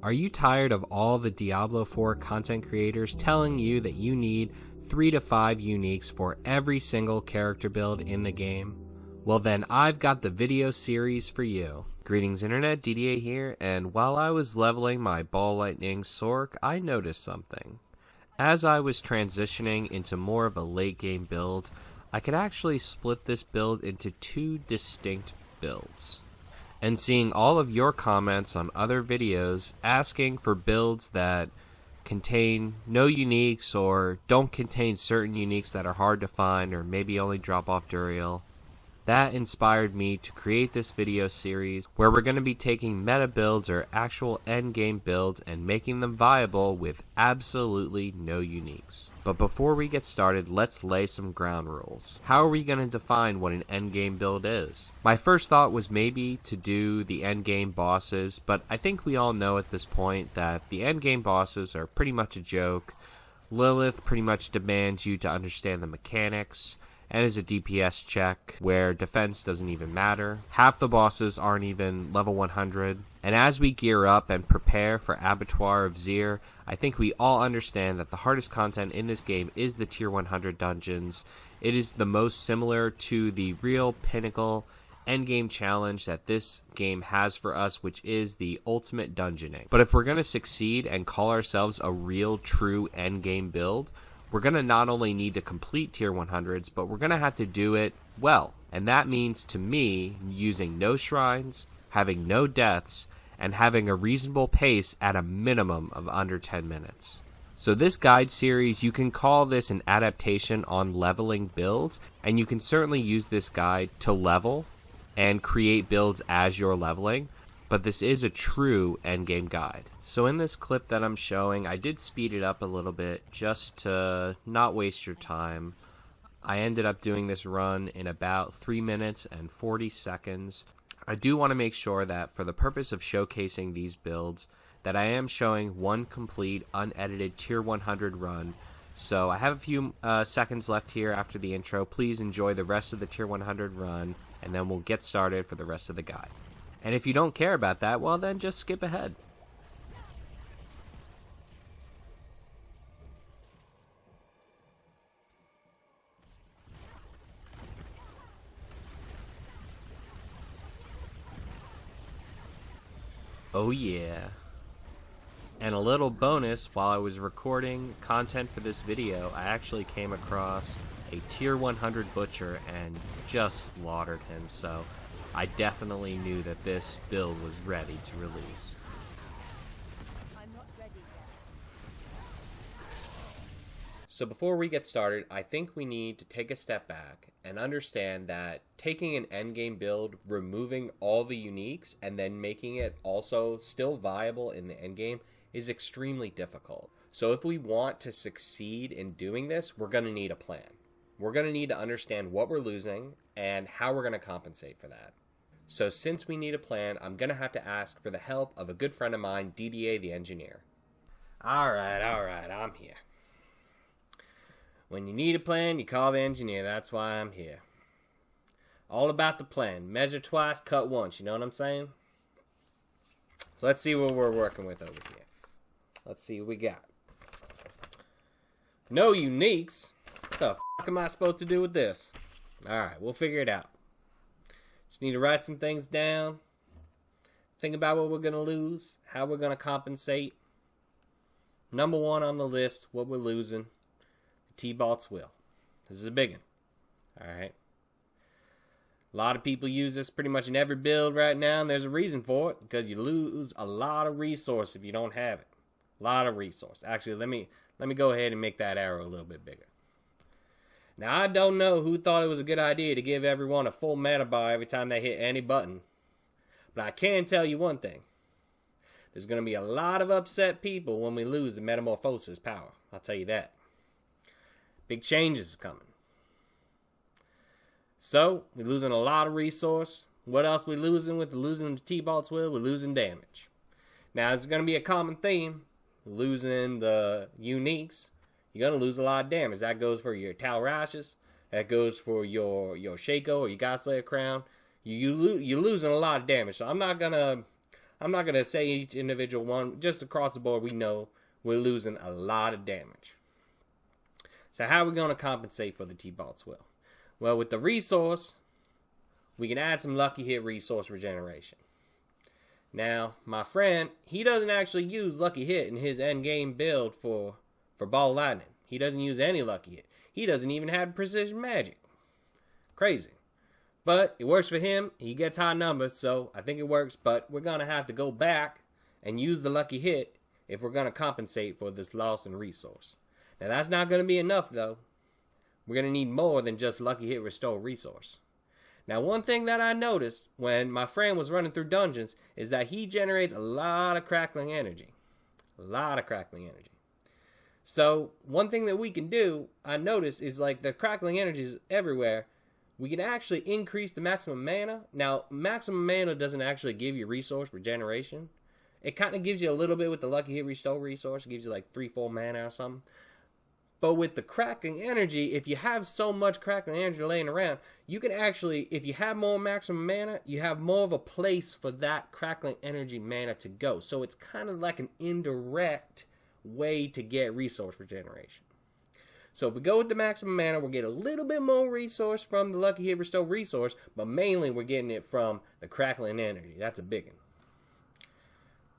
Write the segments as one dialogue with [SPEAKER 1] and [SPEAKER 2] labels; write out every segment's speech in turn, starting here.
[SPEAKER 1] Are you tired of all the Diablo 4 content creators telling you that you need 3 to 5 uniques for every single character build in the game? Well then, I've got the video series for you. Greetings Internet, Didier here, and while I was leveling my Ball Lightning Sorc, I noticed something. As I was transitioning into more of a late game build, I could actually split this build into 2 distinct builds. And seeing all of your comments on other videos asking for builds that contain no uniques or don't contain certain uniques that are hard to find or maybe only drop off Duriel, that inspired me to create this video series where we're going to be taking meta builds or actual endgame builds and making them viable with absolutely no uniques. But before we get started, let's lay some ground rules. How are we going to define what an endgame build is? My first thought was maybe to do the endgame bosses, but I think we all know at this point that the endgame bosses are pretty much a joke. Lilith pretty much demands you to understand the mechanics, and is a DPS check where defense doesn't even matter. Half the bosses aren't even level 100. And as we gear up and prepare for Abattoir of Zir, I think we all understand that the hardest content in this game is the tier 100 dungeons. It is the most similar to the real pinnacle endgame challenge that this game has for us, which is the ultimate dungeoning. But if we're going to succeed and call ourselves a real true endgame build, we're going to not only need to complete tier 100s, but we're going to have to do it well. And that means, to me, using no shrines, having no deaths, and having a reasonable pace at a minimum of under 10 minutes. So this guide series, you can call this an adaptation on leveling builds, and you can certainly use this guide to level and create builds as you're leveling. But this is a true endgame guide. So in this clip that I'm showing, I did speed it up a little bit just to not waste your time. I ended up doing this run in about 3 minutes and 40 seconds. I do want to make sure that for the purpose of showcasing these builds, that I am showing one complete unedited tier 100 run. So I have a few seconds left here after the intro. Please enjoy the rest of the tier 100 run, and then we'll get started for the rest of the guide. And if you don't care about that, well then just skip ahead. Oh yeah. And a little bonus, while I was recording content for this video, I actually came across a tier 100 butcher and just slaughtered him, so I definitely knew that this build was ready to release.
[SPEAKER 2] I'm not ready yet.
[SPEAKER 1] So before we get started, I think we need to take a step back and understand that taking an endgame build, removing all the uniques, and then making it also still viable in the endgame is extremely difficult. So if we want to succeed in doing this, we're going to need a plan. We're going to need to understand what we're losing and how we're going to compensate for that. So since we need a plan, I'm going to have to ask for the help of a good friend of mine, Didier the engineer. Alright, I'm here. When you need a plan, you call the engineer. That's why I'm here. All about the plan. Measure twice, cut once. You know what I'm saying? So let's see what we're working with over here. Let's see what we got. No uniques? What the f*** am I supposed to do with this? Alright, we'll figure it out. Just need to write some things down. Think about what we're going to lose. How we're going to compensate. Number 1 on the list, what we're losing. T-Balt's Will. This is a big one. Alright. A lot of people use this pretty much in every build right now, and there's a reason for it. Because you lose a lot of resource if you don't have it. A lot of resource. Actually, let me go ahead and make that arrow a little bit bigger. Now, I don't know who thought it was a good idea to give everyone a full meta bar every time they hit any button. But I can tell you one thing. There's going to be a lot of upset people when we lose the Metamorphosis power. I'll tell you that. Big changes are coming. So, we're losing a lot of resource. What else we losing with losing the T-Balt's Will? We're losing damage. Now, it's going to be a common theme. Losing the uniques. You're going to lose a lot of damage. That goes for your Talrashes. That goes for your Shaco or your Godslayer Crown. You're losing a lot of damage. So I'm not going to I'm not going to say each individual one. Just across the board, we know we're losing a lot of damage. So how are we going to compensate for the T-Bolt's Will? Well, with the resource, we can add some lucky hit resource regeneration. Now, my friend, he doesn't actually use lucky hit in his endgame build for ball lightning. He doesn't use any lucky hit. He doesn't even have precision magic. Crazy. But it works for him. He gets high numbers, so I think it works. But we're going to have to go back and use the lucky hit if we're going to compensate for this loss in resource. Now, that's not going to be enough, though. We're going to need more than just lucky hit restore resource. Now, one thing that I noticed when my friend was running through dungeons is that he generates a lot of crackling energy. A lot of crackling energy. So, one thing that we can do, I noticed, is like the crackling energy is everywhere. We can actually increase the maximum mana. Now, maximum mana doesn't actually give you resource regeneration. It kind of gives you a little bit with the lucky hit restore resource. It gives you like 3-4 mana or something. But with the crackling energy, if you have so much crackling energy laying around, you can actually, if you have more maximum mana, you have more of a place for that crackling energy mana to go. So it's kind of like an indirect way to get resource regeneration. So if we go with the maximum mana, we'll get a little bit more resource from the lucky hit restore resource, but mainly we're getting it from the crackling energy. That's a big one.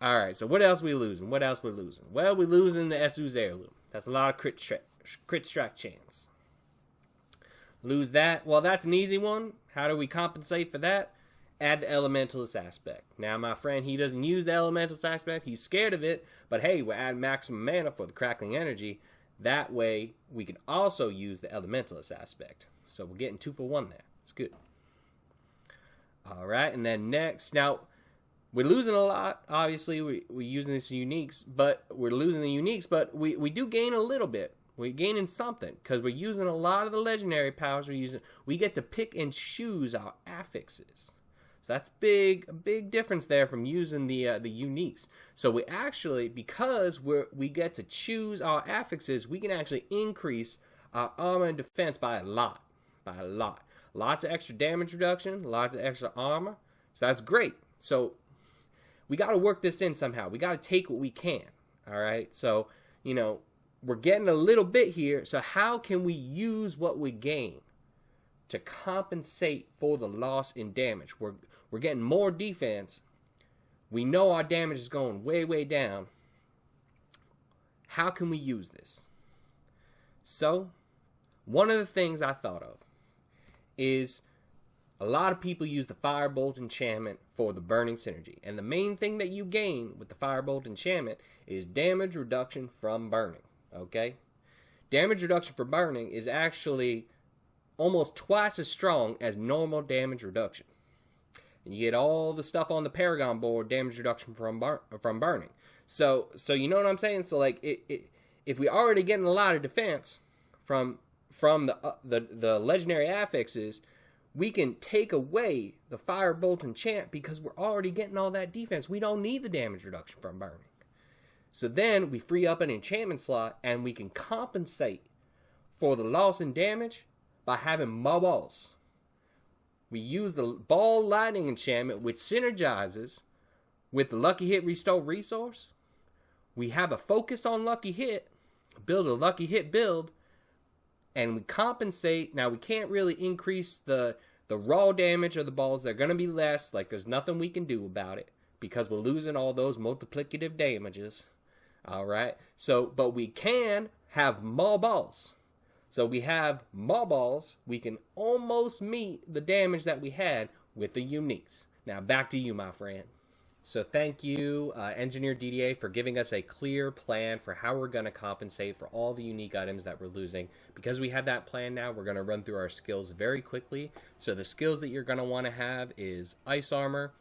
[SPEAKER 1] Alright, so what else we losing? What else we're losing? Well, we're losing the Esu's Heirloom. That's a lot of crit strike chance. Lose that. Well, that's an easy one. How do we compensate for that? Add the Elementalist aspect. Now, my friend, he doesn't use the Elementalist aspect. He's scared of it. But hey, we're adding maximum mana for the crackling energy. That way, we can also use the Elementalist aspect. So we're getting 2 for 1 there. It's good. Alright, and then next. Now, we're losing a lot. Obviously, we're using this uniques, but we're losing the uniques, but we do gain a little bit. We're gaining something because we're using a lot of the legendary powers. We get to pick and choose our affixes. So that's a big difference there from using the uniques. So we actually, because we get to choose our affixes, we can actually increase our armor and defense by a lot. Lots of extra damage reduction, lots of extra armor. So that's great. So we got to work this in somehow. We got to take what we can. All right. So, we're getting a little bit here. So how can we use what we gain to compensate for the loss in damage? We're getting more defense. We know our damage is going way, way down. How can we use this? So, one of the things I thought of is a lot of people use the Firebolt enchantment for the burning synergy. And the main thing that you gain with the Firebolt enchantment is damage reduction from burning. Okay? Damage reduction for burning is actually almost twice as strong as normal damage reduction. And you get all the stuff on the Paragon Board, damage reduction from burning. So you know what I'm saying? So like, if we're already getting a lot of defense from the legendary affixes, we can take away the Firebolt enchant because we're already getting all that defense. We don't need the damage reduction from burning. So then we free up an enchantment slot and we can compensate for the loss in damage by having more balls. We use the ball lightning enchantment, which synergizes with the lucky hit restore resource. We have a focus on lucky hit, build a lucky hit build, and we compensate. Now we can't really increase the raw damage of the balls. They're going to be less. Like there's nothing we can do about it because we're losing all those multiplicative damages. All right. So, but we can have more balls. So we have more balls. We can almost meet the damage that we had with the uniques. Now back to you, my friend. So thank you, Engineer Didier, for giving us a clear plan for how we're going to compensate for all the unique items that we're losing. Because we have that plan now, we're going to run through our skills very quickly. So the skills that you're going to want to have is Ice Armor,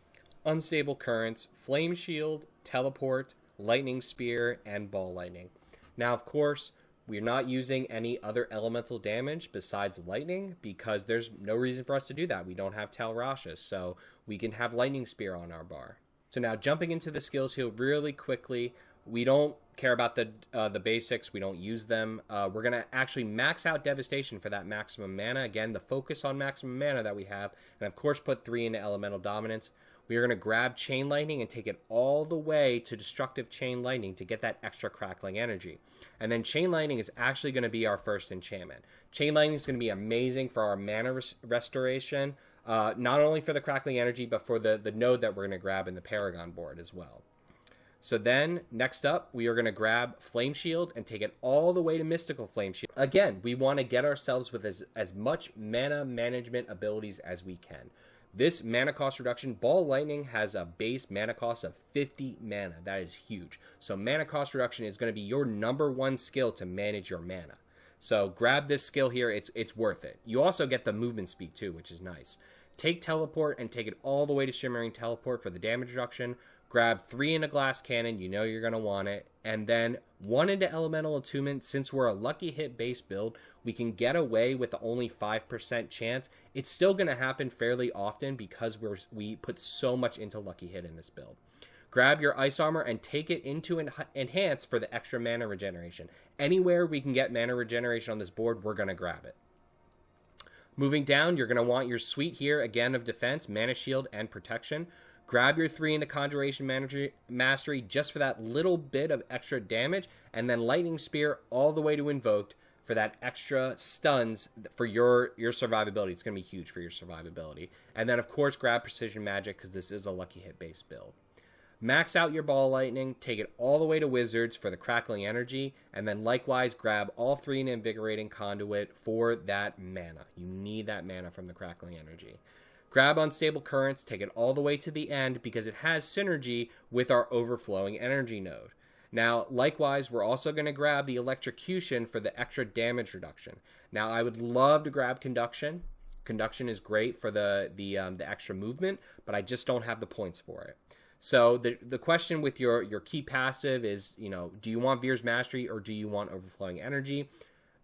[SPEAKER 1] Unstable Currents, Flame Shield, Teleport, Lightning Spear, and Ball Lightning. Now, of course, we're not using any other elemental damage besides lightning because there's no reason for us to do that. We don't have Tal Rasha, so we can have Lightning Spear on our bar. So now jumping into the skills here really quickly, we don't care about the basics. We don't use them. We're going to actually max out Devastation for that maximum mana. Again, the focus on maximum mana that we have. And of course put 3 into Elemental Dominance. we are going to grab Chain Lightning and take it all the way to Destructive Chain Lightning to get that extra crackling energy. And then Chain Lightning is actually going to be our first enchantment. Chain Lightning is going to be amazing for our mana restoration, not only for the crackling energy, but for the node that we're going to grab in the Paragon board as well. So then, next up, we are going to grab Flame Shield and take it all the way to Mystical Flame Shield. Again, we want to get ourselves with as much mana management abilities as we can. This mana cost reduction, Ball Lightning has a base mana cost of 50 mana. That is huge. So mana cost reduction is going to be your #1 skill to manage your mana. So grab this skill here. It's worth it. You also get the movement speed too, which is nice. Take Teleport and take it all the way to Shimmering Teleport for the damage reduction. Grab 3 into Glass Cannon, you know you're going to want it, and then 1 into Elemental Attunement. Since we're a lucky hit base build, we can get away with the only 5% chance. It's still going to happen fairly often because we put so much into lucky hit in this build. Grab your Ice Armor and take it into Enhance for the extra mana regeneration. Anywhere we can get mana regeneration on this board, we're going to grab it. Moving down, you're going to want your suite here, again, of defense, Mana Shield, and Protection. Grab your 3 into Conjuration Mastery just for that little bit of extra damage, and then Lightning Spear all the way to Invoked for that extra stuns for your survivability. It's going to be huge for your survivability. And then, of course, grab Precision Magic because this is a lucky hit base build. Max out your Ball Lightning, take it all the way to Wizards for the crackling energy, and then likewise grab all 3 in Invigorating Conduit for that mana. You need that mana from the crackling energy. Grab Unstable Currents, take it all the way to the end because it has synergy with our Overflowing Energy node. Now, likewise, we're also going to grab the Electrocution for the extra damage reduction. Now, I would love to grab Conduction. Conduction is great for the extra movement, but I just don't have the points for it. So the question with your key passive is, do you want Veer's Mastery or do you want Overflowing Energy?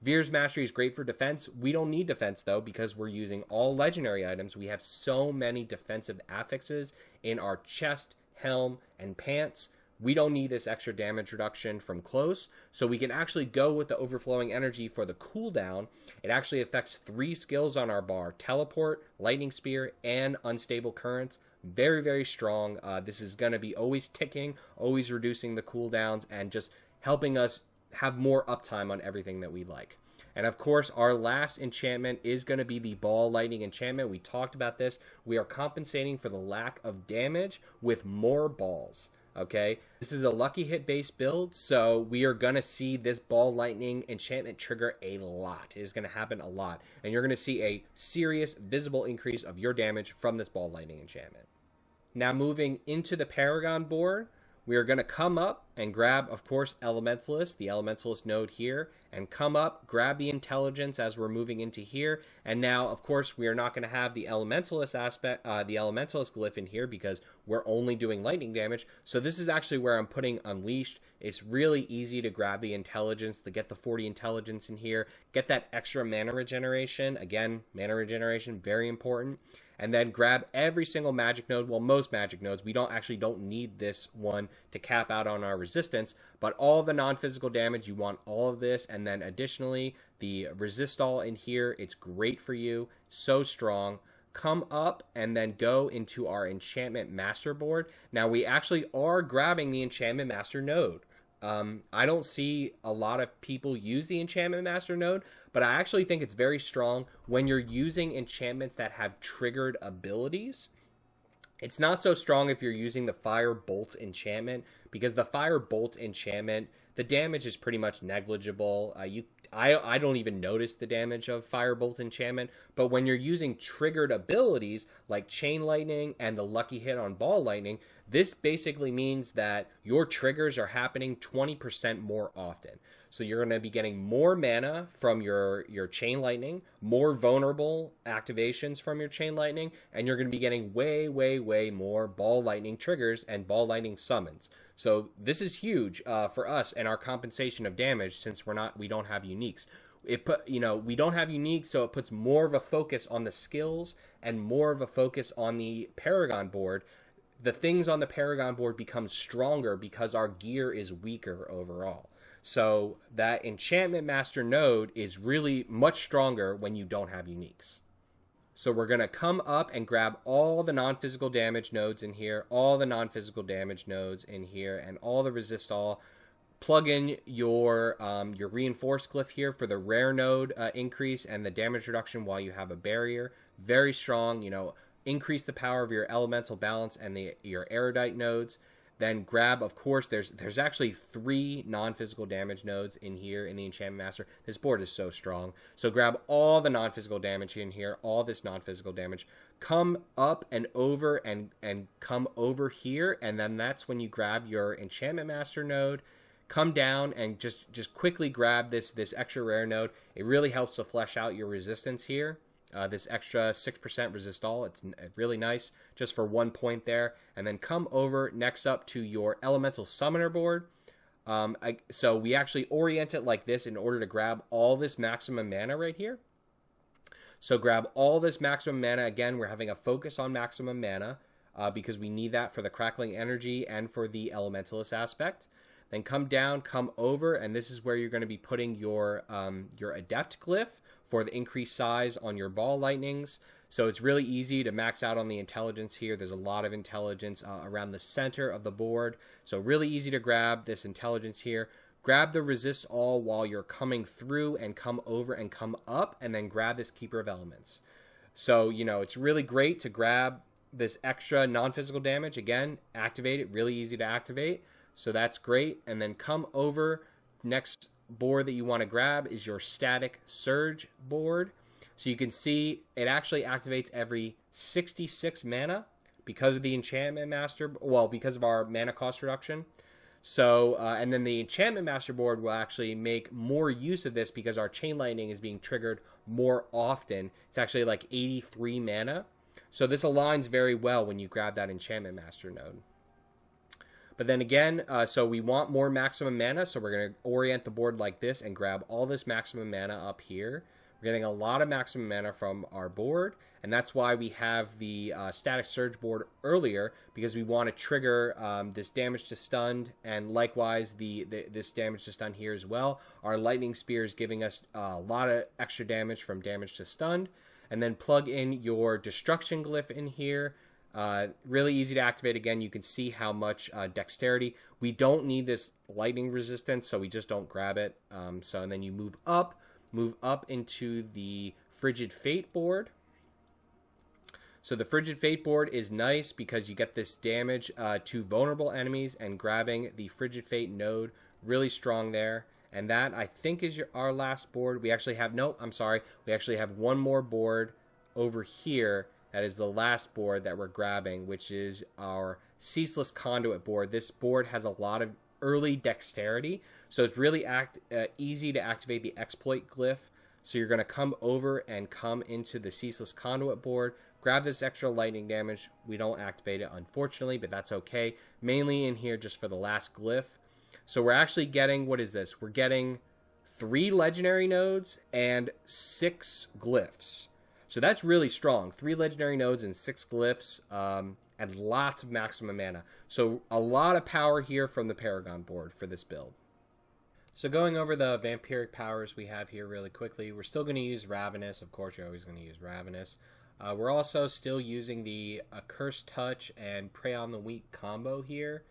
[SPEAKER 1] Veer's Mastery is great for defense. We don't need defense, though, because we're using all legendary items. We have so many defensive affixes in our chest, helm, and pants. We don't need this extra damage reduction from close, so we can actually go with the Overflowing Energy for the cooldown. It actually affects 3 skills on our bar: Teleport, Lightning Spear, and Unstable Currents. Very, very strong. This is going to be always ticking, always reducing the cooldowns, and just helping us have more uptime on everything that we like. And of course, our last enchantment is going to be the Ball Lightning enchantment. We talked about this. We are compensating for the lack of damage with more balls. Okay, this is a lucky hit base build, so we are going to see this Ball Lightning enchantment trigger a lot. It is going to happen a lot, and you're going to see a serious visible increase of your damage from this Ball Lightning enchantment. Now moving into the Paragon board, we are going to come up and grab, of course, Elementalist, the Elementalist node here, and come up, grab the Intelligence as we're moving into here. And now, of course, we are not going to have the Elementalist aspect, the Elementalist glyph in here because we're only doing lightning damage. So this is actually where I'm putting Unleashed. It's really easy to grab the Intelligence, to get the 40 Intelligence in here, get that extra mana regeneration. Again, mana regeneration, very important. And then grab every single magic node. Well, most magic nodes, we don't need this one to cap out on our resistance, but all the non-physical damage, you want all of this. And then additionally, the resist all in here, it's great for you, so strong. Come up and then go into our Enchantment Master board. Now, we actually are grabbing the Enchantment Master node. I don't see a lot of people use the Enchantment Master node, but I actually think it's very strong when you're using enchantments that have triggered abilities. It's not so strong if you're using the Fire Bolt enchantment, because the Fire Bolt enchantment, the damage is pretty much negligible. I don't even notice the damage of Firebolt enchantment, but when you're using triggered abilities like Chain Lightning and the Lucky Hit on Ball Lightning, this basically means that your triggers are happening 20% more often. So you're going to be getting more mana from your Chain Lightning, more vulnerable activations from your Chain Lightning, and you're going to be getting way, way, way more Ball Lightning triggers and Ball Lightning summons. So this is huge for us and our compensation of damage, since we don't have uniques. We don't have uniques, so it puts more of a focus on the skills and more of a focus on the Paragon board. The things on the Paragon board become stronger because our gear is weaker overall. So that Enchantment Master node is really much stronger when you don't have uniques. So we're going to come up and grab all the non-physical damage nodes in here, all the non-physical damage nodes in here, and all the resist all. Plug in your reinforced glyph here for the rare node increase and the damage reduction while you have a barrier. Very strong, you know, increase the power of your elemental balance and your erudite nodes. Then grab, of course, there's actually 3 non-physical damage nodes in here in the Enchantment Master. This board is so strong. So grab all the non-physical damage in here, all this non-physical damage. Come up and over and come over here, and then that's when you grab your Enchantment Master node. Come down and just quickly grab this extra rare node. It really helps to flesh out your resistance here. This extra 6% resist all, it's really nice just for 1 point there. And then come over next up to your elemental summoner board. So we actually orient it like this in order to grab all this maximum mana right here. So grab all this maximum mana. Again, we're having a focus on maximum mana because we need that for the crackling energy and for the elementalist aspect. Then come down, come over, and this is where you're going to be putting your adept glyph for the increased size on your ball lightnings. So it's really easy to max out on the intelligence here. There's a lot of intelligence around the center of the board. So really easy to grab this intelligence here. Grab the resist all while you're coming through and come over and come up, and then grab this Keeper of Elements. So, you know, it's really great to grab this extra non-physical damage. Again, activate it, really easy to activate. So that's great. And then come over. Next board that you want to grab is your Static Surge board. So you can see it actually activates every 66 mana because of the Enchantment Master, well, because of our mana cost reduction. So, and then the Enchantment Master board will actually make more use of this because our Chain Lightning is being triggered more often. It's actually like 83 mana. So this aligns very well when you grab that Enchantment Master node. But then again, so we want more maximum mana, so we're going to orient the board like this and grab all this maximum mana up here. We're getting a lot of maximum mana from our board, and that's why we have the Static Surge board earlier, because we want to trigger this damage to stunned, and likewise this damage to stun here as well. Our Lightning Spear is giving us a lot of extra damage from damage to stunned. And then plug in your Destruction Glyph in here. Really easy to activate. Again, you can see how much dexterity. We don't need this lightning resistance, so we just don't grab it. And then you move up into the Frigid Fate board. So the Frigid Fate board is nice because you get this damage to vulnerable enemies, and grabbing the Frigid Fate node, really strong there. And that, I think, is our last board. We actually have, nope, I'm sorry. We actually have one more board over here. That is the last board that we're grabbing, which is our Ceaseless Conduit board. This board has a lot of early dexterity, so it's really easy to activate the Exploit Glyph. So you're going to come over and come into the Ceaseless Conduit board, grab this extra lightning damage. We don't activate it, unfortunately, but that's okay. Mainly in here just for the last glyph. So we're actually getting, what is this? We're getting 3 legendary nodes and 6 glyphs. So that's really strong. 3 legendary nodes and 6 glyphs, and lots of maximum mana. So a lot of power here from the Paragon board for this build. So going over the Vampiric Powers we have here really quickly, we're still going to use Ravenous. Of course, you're always going to use Ravenous. We're also still using the Accursed Touch and Prey on the Weak combo here.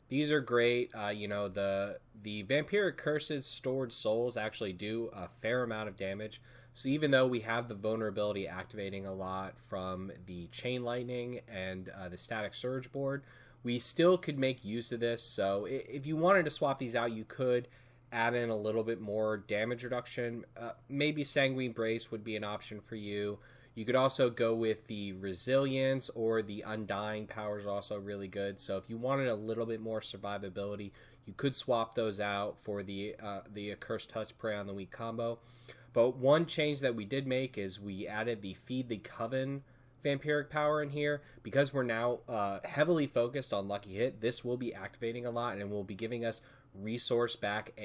[SPEAKER 1] These are great. The Vampiric Curses Stored Souls actually do a fair amount of damage. So even though we have the vulnerability activating a lot from the Chain Lightning and the Static Surge board, we still could make use of this. So if you wanted to swap these out, you could add in a little bit more damage reduction. Maybe Sanguine Brace would be an option for you. You could also go with the Resilience, or the Undying Power is also really good. So if you wanted a little bit more survivability, you could swap those out for the Accursed Touch Prey on the Weak combo. But one change that we did make is we added the Feed the Coven Vampiric Power in here. Because we're now heavily focused on Lucky Hit, this will be activating a lot and will be giving us resource back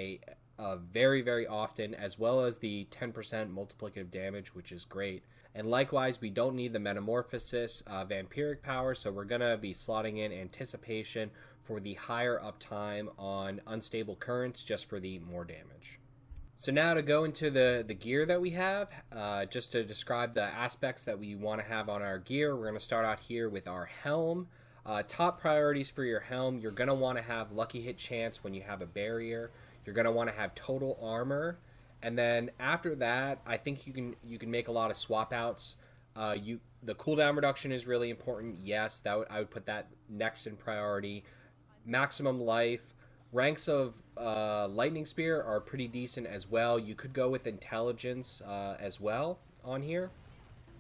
[SPEAKER 1] very, very often, as well as the 10% multiplicative damage, which is great. And likewise, we don't need the Metamorphosis Vampiric Power, so we're going to be slotting in Anticipation for the higher uptime on Unstable Currents, just for the more damage. So now to go into the gear that we have, just to describe the aspects that we want to have on our gear, we're going to start out here with our helm. Top priorities for your helm, you're going to want to have lucky hit chance when you have a barrier. You're going to want to have total armor. And then after that, I think you can make a lot of swap outs. The cooldown reduction is really important. Yes, I would put that next in priority. Maximum life. Ranks of Lightning Spear are pretty decent as well. You could go with Intelligence as well on here.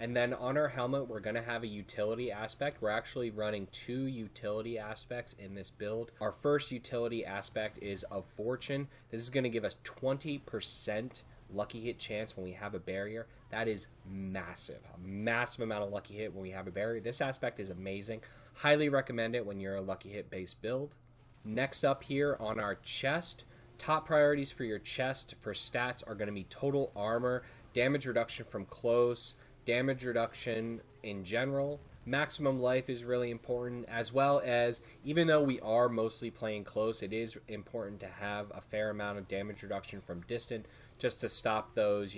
[SPEAKER 1] And then on our helmet, we're going to have a utility aspect. We're actually running 2 utility aspects in this build. Our first utility aspect is of Fortune. This is going to give us 20% lucky hit chance when we have a barrier. That is massive. A massive amount of lucky hit when we have a barrier. This aspect is amazing. Highly recommend it when you're a lucky hit based build. Next up here on our chest, top priorities for your chest for stats are going to be total armor, damage reduction from close, damage reduction in general. Maximum life is really important, as well as, even though we are mostly playing close, it is important to have a fair amount of damage reduction from distant, just to stop those,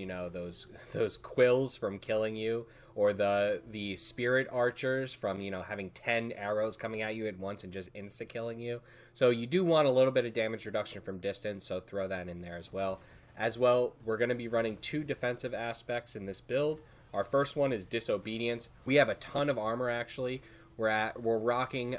[SPEAKER 1] those quills from killing you, or the spirit archers from, having 10 arrows coming at you at once and just insta-killing you. So you do want a little bit of damage reduction from distance, so throw that in there as well. We're going to be running 2 defensive aspects in this build. Our first one is Disobedience. We have a ton of armor, actually. We're rocking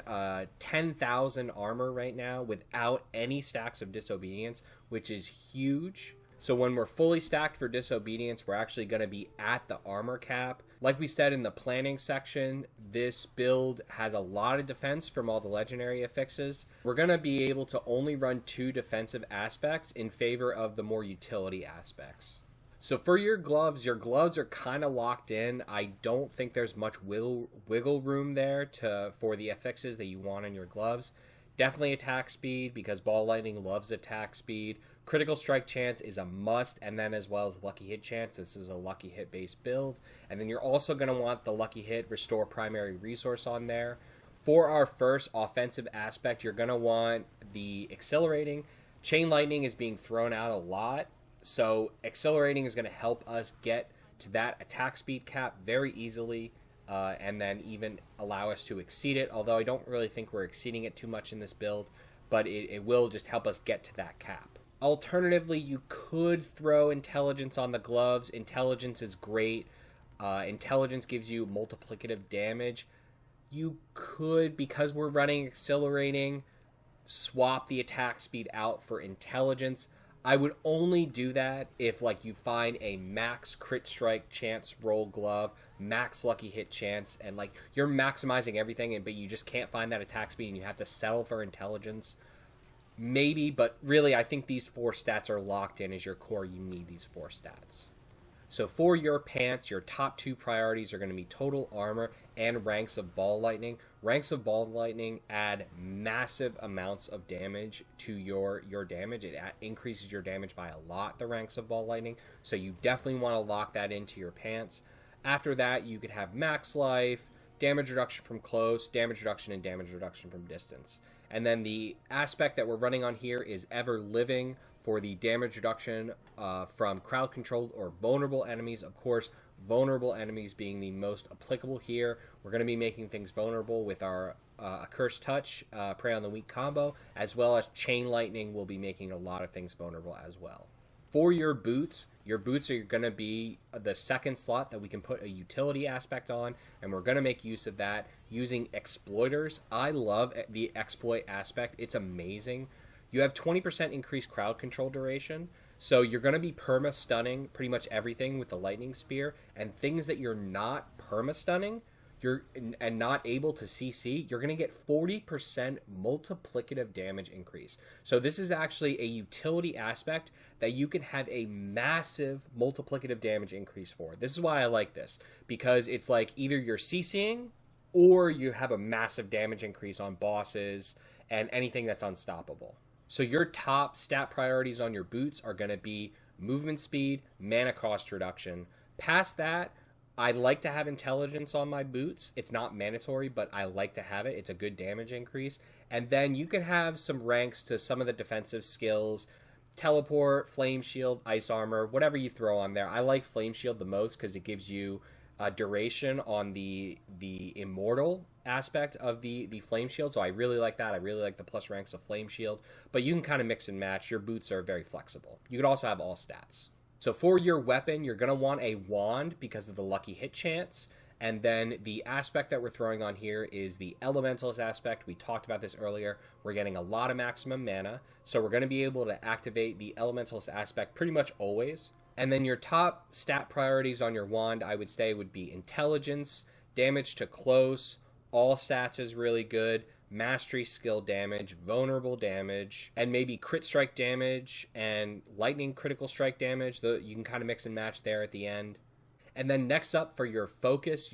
[SPEAKER 1] 10,000 armor right now without any stacks of Disobedience, which is huge. So when we're fully stacked for Disobedience, we're actually going to be at the armor cap. Like we said in the planning section, this build has a lot of defense from all the legendary affixes. We're going to be able to only run 2 defensive aspects in favor of the more utility aspects. So for your gloves are kind of locked in. I don't think there's much wiggle room there for the affixes that you want in your gloves. Definitely attack speed, because Ball Lightning loves attack speed. Critical strike chance is a must, and then as well as lucky hit chance. This is a lucky hit based build. And then you're also going to want the lucky hit restore primary resource on there. For our first offensive aspect, you're going to want the accelerating. Chain Lightning is being thrown out a lot, so accelerating is going to help us get to that attack speed cap very easily, and then even allow us to exceed it, although I don't really think we're exceeding it too much in this build, but it will just help us get to that cap. Alternatively, you could throw Intelligence on the gloves. Intelligence is great. Intelligence gives you multiplicative damage. You could, because we're running Accelerating, swap the attack speed out for Intelligence. I would only do that if you find a max crit strike chance roll glove, max lucky hit chance, and you're maximizing everything, but you just can't find that attack speed and you have to settle for Intelligence. Maybe, but really I think these 4 stats are locked in as your core. You need these 4 stats. So for your pants, your top 2 priorities are going to be total armor and ranks of Ball Lightning. Ranks of Ball Lightning add massive amounts of damage to your damage. It increases your damage by a lot, the ranks of Ball Lightning. So you definitely want to lock that into your pants. After that, you could have max life, damage reduction from close, damage reduction, and damage reduction from distance. And then the aspect that we're running on here is Ever Living for the damage reduction from crowd controlled or vulnerable enemies. Of course, vulnerable enemies being the most applicable here. We're going to be making things vulnerable with our Accursed Touch, Prey on the Weak combo, as well as Chain Lightning will be making a lot of things vulnerable as well. For your boots are going to be the second slot that we can put a utility aspect on, and we're going to make use of that using Exploiters. I love the exploit aspect. It's amazing. You have 20% increased crowd control duration, so you're going to be perma-stunning pretty much everything with the Lightning Spear, and things that you're not perma-stunning and not able to CC, you're going to get 40% multiplicative damage increase. So this is actually a utility aspect that you can have a massive multiplicative damage increase for. This is why I like this, because it's either you're CCing or you have a massive damage increase on bosses and anything that's unstoppable. So your top stat priorities on your boots are going to be movement speed, mana cost reduction. Past that, I like to have Intelligence on my boots. It's not mandatory, but I like to have it. It's a good damage increase. And then you can have some ranks to some of the defensive skills. teleport, flame shield, ice armor, whatever you throw on there. I like flame shield the most because it gives you duration on the immortal aspect of the flame shield, so I really like that. I really like the plus ranks of flame shield, but you can kind of mix and match. Your boots are very flexible. You could also have all stats. So for your weapon, you're going to want a wand because of the lucky hit chance. And then the aspect that we're throwing on here is the Elementalist aspect. We talked about this earlier. We're getting a lot of maximum mana, so we're going to be able to activate the Elementalist aspect pretty much always. And then your top stat priorities on your wand, I would say, would be Intelligence, damage to close, all stats is really good, mastery skill damage, vulnerable damage, and maybe crit strike damage and lightning critical strike damage. You can kind of mix and match there at the end. And then next up for your focus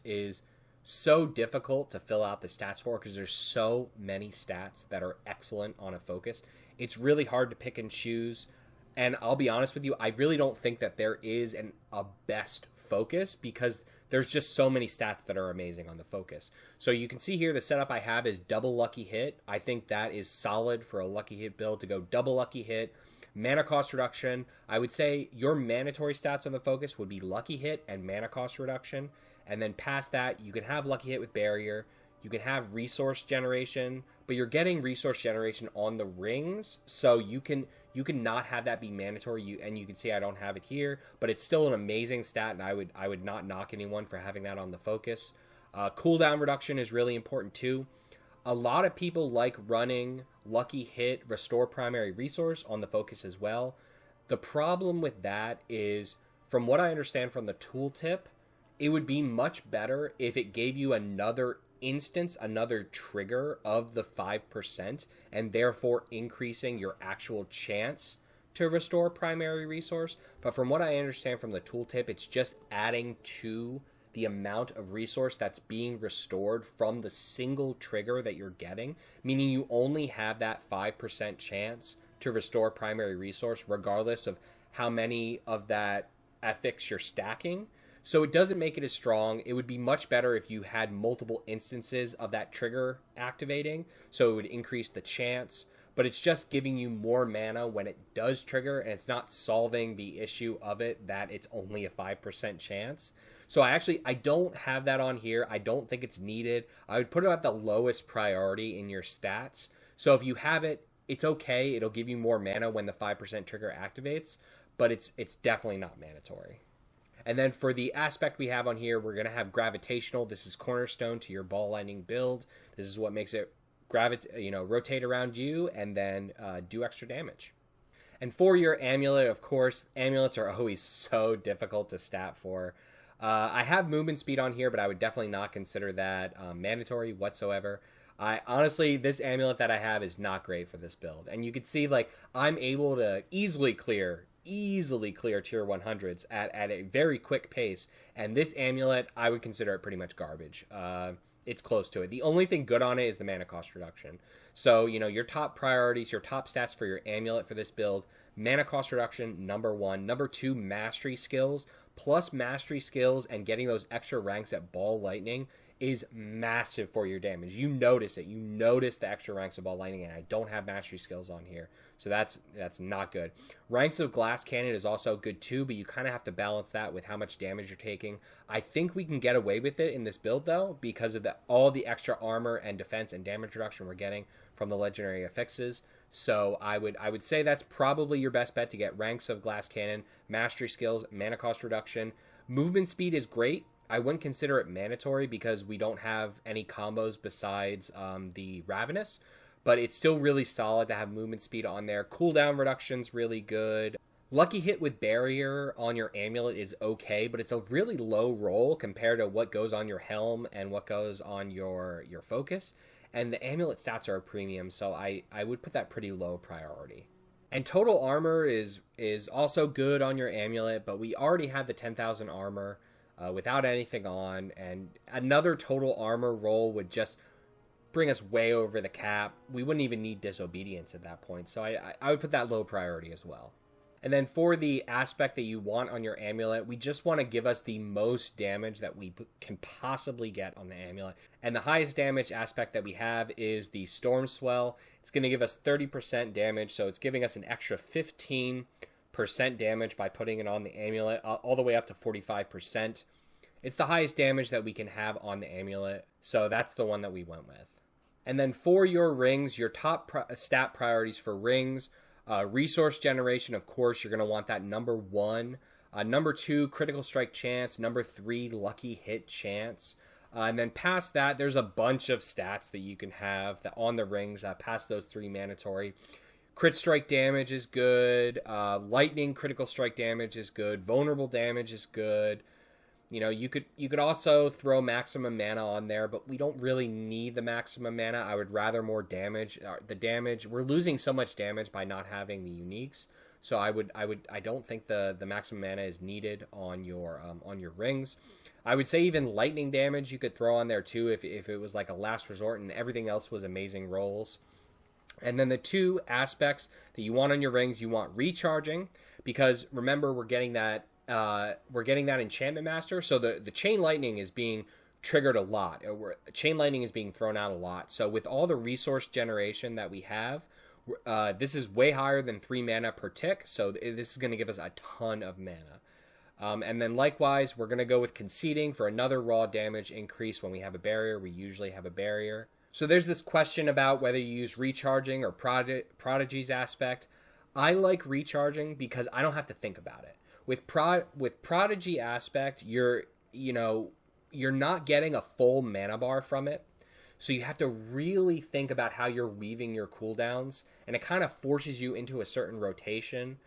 [SPEAKER 1] is so difficult to fill out the stats for because there's so many stats that are excellent on a focus. It's really hard to pick and choose. And I'll be honest with you, I really don't think that there is a best focus because there's just so many stats that are amazing on the focus. So you can see here the setup I have is double lucky hit. I think that is solid for a lucky hit build to go double lucky hit. Mana cost reduction, I would say your mandatory stats on the focus would be lucky hit and mana cost reduction. And then past that, you can have lucky hit with barrier. You can have resource generation, but you're getting resource generation on the rings, so you can not have that be mandatory. And you can see I don't have it here, but it's still an amazing stat, and I would not knock anyone for having that on the focus. Cooldown reduction is really important too. A lot of people like running lucky hit, restore primary resource on the focus as well. The problem with that is, from what I understand from the tooltip, it would be much better if it gave you another instance, another trigger of the 5%, and therefore increasing your actual chance to restore primary resource. But from what I understand from the tooltip, it's just adding to the amount of resource that's being restored from the single trigger that you're getting, meaning you only have that 5% chance to restore primary resource regardless of how many of that affix you're stacking. So it doesn't make it as strong. It would be much better if you had multiple instances of that trigger activating, so it would increase the chance, but it's just giving you more mana when it does trigger, and it's not solving the issue of it that it's only a 5% chance. So I don't have that on here. I don't think it's needed. I would put it at the lowest priority in your stats. So if you have it, it's okay. It'll give you more mana when the 5% trigger activates, but it's definitely not mandatory. And then for the aspect we have on here, we're going to have Gravitational. This is cornerstone to your ball lightning build. This is what makes it rotate around you and then do extra damage. And for your amulet, of course, amulets are always so difficult to stat for. I have movement speed on here, but I would definitely not consider that mandatory whatsoever. Honestly, this amulet that I have is not great for this build. And you can see, I'm able to easily clear tier 100s at a very quick pace, and this amulet, I would consider it pretty much garbage. It's close to it. The only thing good on it is the mana cost reduction. So, your top priorities, your top stats for your amulet for this build, mana cost reduction, number 1. Number 2, mastery skills. Plus mastery skills and getting those extra ranks at ball lightning is massive for your damage. You notice it. You notice the extra ranks of ball lightning, and I don't have mastery skills on here. So that's not good. Ranks of glass cannon is also good too, but you kind of have to balance that with how much damage you're taking. I think we can get away with it in this build though, because of all the extra armor and defense and damage reduction we're getting from the legendary affixes. So I would say that's probably your best bet to get ranks of glass cannon, mastery skills, mana cost reduction. Movement speed is great. I wouldn't consider it mandatory because we don't have any combos besides the Ravenous, but it's still really solid to have movement speed on there. Cooldown reduction's really good. Lucky hit with barrier on your amulet is okay, but it's a really low roll compared to what goes on your helm and what goes on your focus. And the amulet stats are a premium, so I would put that pretty low priority. And total armor is also good on your amulet, but we already have the 10,000 armor without anything on, and another total armor roll would just bring us way over the cap. We wouldn't even need disobedience at that point, so I would put that low priority as well. And then for the aspect that you want on your amulet, we just want to give us the most damage that we can possibly get on the amulet. And the highest damage aspect that we have is the Storm Swell. It's going to give us 30% damage, so it's giving us an extra 15% damage by putting it on the amulet, all the way up to 45%. It's the highest damage that we can have on the amulet, so that's the one that we went with. And then for your rings, your top stat priorities for rings, resource generation, of course, you're going to want that number 1. Number 2, critical strike chance. Number 3, lucky hit chance. And then past that, there's a bunch of stats that you can have that on the rings past those 3 mandatory. Crit strike damage is good. Lightning critical strike damage is good. Vulnerable damage is good. You know, you could also throw maximum mana on there, but we don't really need the maximum mana. I would rather more damage. The damage, we're losing so much damage by not having the uniques. So I don't think the maximum mana is needed on your rings. I would say even lightning damage you could throw on there too if it was like a last resort and everything else was amazing rolls. And then the 2 aspects that you want on your rings, you want recharging, because remember we're getting that enchantment master, so the chain lightning is being triggered a lot. Chain lightning is being thrown out a lot. So with all the resource generation that we have, this is way higher than 3 mana per tick, so this is going to give us a ton of mana. And then likewise, we're going to go with conceding for another raw damage increase. When we have a barrier, we usually have a barrier. So there's this question about whether you use recharging or Prodigy's aspect. I like recharging because I don't have to think about it. With Prodigy aspect, you're not getting a full mana bar from it. So you have to really think about how you're weaving your cooldowns, and it kind of forces you into a certain rotation.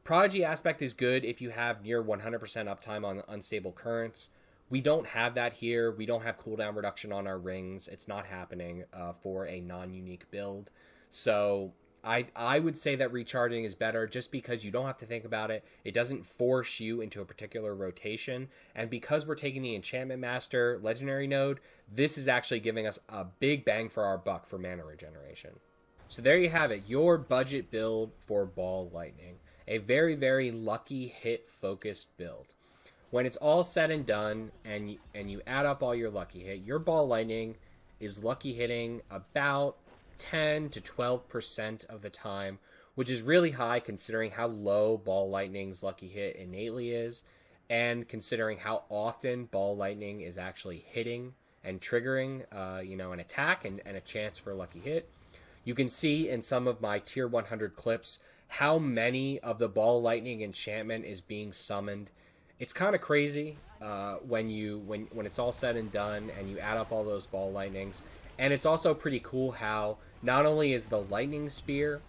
[SPEAKER 1] Prodigy aspect is good if you have near 100% uptime on unstable currents. We don't have that here. We don't have cooldown reduction on our rings. It's not happening for a non-unique build. So I would say that recharging is better just because you don't have to think about it. It doesn't force you into a particular rotation. And because we're taking the Enchantment Master Legendary node, this is actually giving us a big bang for our buck for mana regeneration. So there you have it, your budget build for Ball Lightning. A very, very lucky hit focused build. When it's all said and done and you add up all your lucky hit, your Ball Lightning is lucky hitting about 10 to 12% of the time, which is really high considering how low Ball Lightning's lucky hit innately is, and considering how often Ball Lightning is actually hitting and triggering an attack and a chance for a lucky hit. You can see in some of my tier 100 clips how many of the Ball Lightning enchantment is being summoned. It's kind of crazy when it's all said and done and you add up all those Ball Lightnings. And it's also pretty cool how not only is the Lightning Spear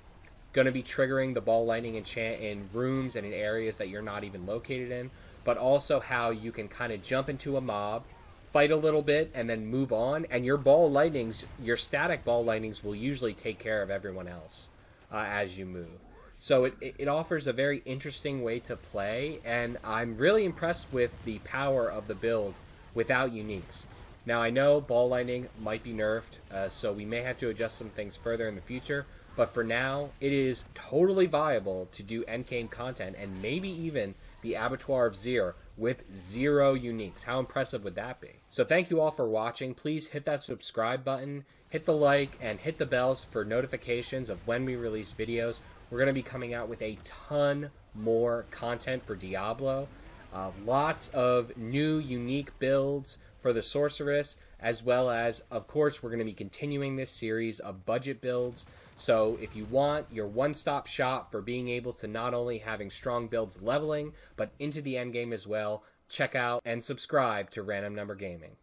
[SPEAKER 1] going to be triggering the Ball Lightning enchant in rooms and in areas that you're not even located in, but also how you can kind of jump into a mob, fight a little bit, and then move on, and your Ball Lightnings, your static Ball Lightnings will usually take care of everyone else as you move. So it offers a very interesting way to play, and I'm really impressed with the power of the build without uniques. Now, I know Ball Lightning might be nerfed, so we may have to adjust some things further in the future, but for now, it is totally viable to do endgame content, and maybe even the Abattoir of Zir with 0 uniques. How impressive would that be? So thank you all for watching. Please hit that subscribe button, hit the like, and hit the bells for notifications of when we release videos. We're going to be coming out with a ton more content for Diablo. Lots of new, unique builds for the Sorceress, as well as, of course, we're going to be continuing this series of budget builds. So if you want your one-stop shop for being able to not only having strong builds leveling, but into the endgame as well, check out and subscribe to Random Number Gaming.